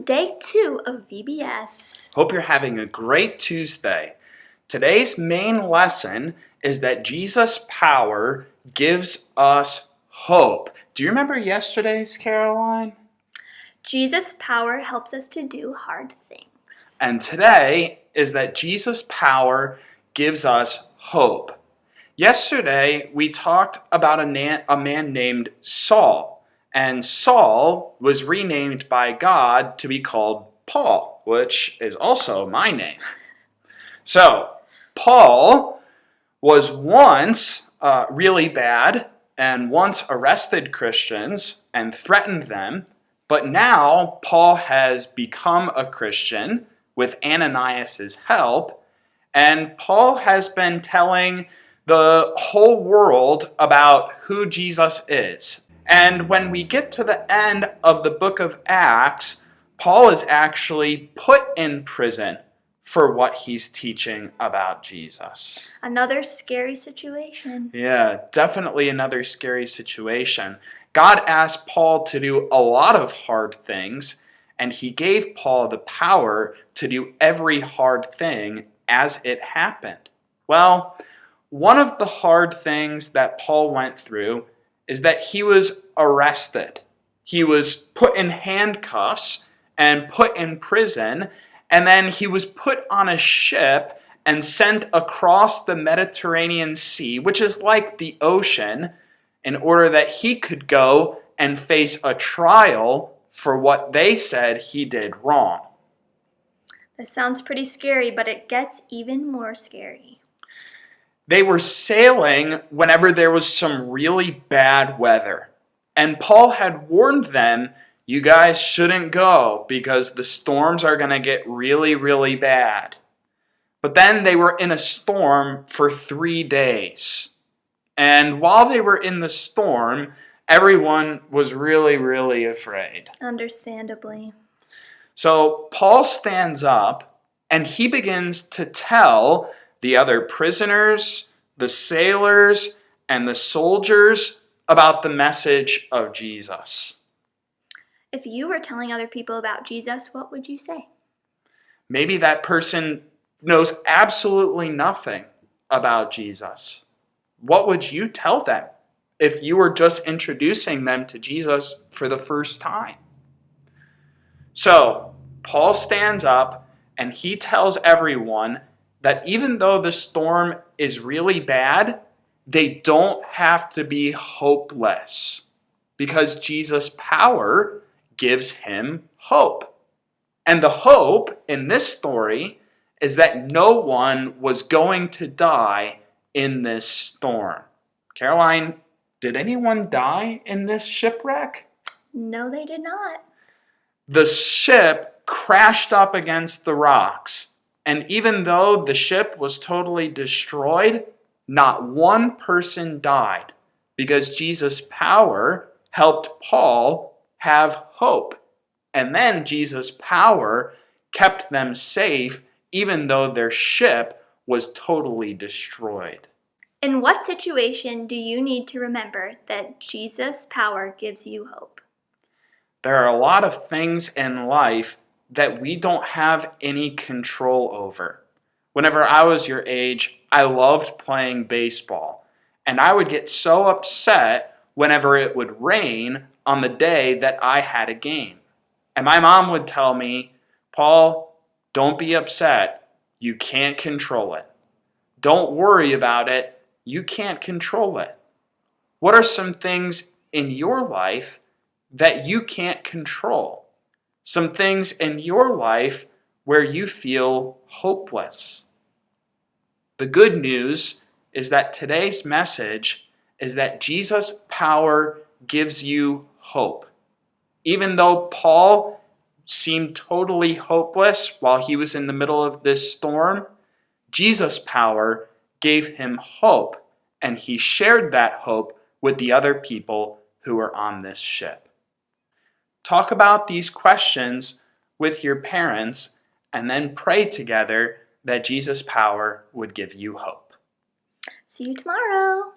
day 2 of VBS. Hope you're having a great Tuesday. Today's main lesson is that Jesus' power gives us hope. Do you remember yesterday's, Caroline? Jesus' power helps us to do hard things. And today is that Jesus' power gives us hope. Yesterday, we talked about a man named Saul. And Saul was renamed by God to be called Paul, which is also my name. So, Paul was once really bad and once arrested Christians and threatened them. But now Paul has become a Christian with Ananias' help. And Paul has been telling the whole world about who Jesus is. And when we get to the end of the book of Acts, Paul is actually put in prison for what he's teaching about Jesus. Another scary situation. Yeah, definitely another scary situation. God asked Paul to do a lot of hard things, and he gave Paul the power to do every hard thing as it happened. Well, one of the hard things that Paul went through is that he was arrested. He was put in handcuffs and put in prison, and then he was put on a ship and sent across the Mediterranean Sea, which is like the ocean, in order that he could go and face a trial for what they said he did wrong. That sounds pretty scary, but it gets even more scary. They were sailing whenever there was some really bad weather. And Paul had warned them, you guys shouldn't go because the storms are going to get really, really bad. But then they were in a storm for 3 days. And while they were in the storm, everyone was really, really afraid. Understandably. So Paul stands up and he begins to tell the other prisoners, the sailors, and the soldiers about the message of Jesus. If you were telling other people about Jesus, what would you say? Maybe that person knows absolutely nothing about Jesus. What would you tell them if you were just introducing them to Jesus for the first time? So, Paul stands up and he tells everyone that even though the storm is really bad, they don't have to be hopeless because Jesus' power gives him hope. And the hope in this story is that no one was going to die in this storm. Caroline, did anyone die in this shipwreck? No, they did not. The ship crashed up against the rocks. And even though the ship was totally destroyed, not one person died because Jesus' power helped Paul have hope. And then Jesus' power kept them safe even though their ship was totally destroyed. In what situation do you need to remember that Jesus' power gives you hope? There are a lot of things in life that we don't have any control over. Whenever I was your age, I loved playing baseball, and I would get so upset whenever it would rain on the day that I had a game. And my mom would tell me, Paul, don't be upset. You can't control it. Don't worry about it. You can't control it. What are some things in your life that you can't control? Some things in your life where you feel hopeless. The good news is that today's message is that Jesus' power gives you hope. Even though Paul seemed totally hopeless while he was in the middle of this storm, Jesus' power gave him hope, and he shared that hope with the other people who were on this ship. Talk about these questions with your parents and then pray together that Jesus' power would give you hope. See you tomorrow.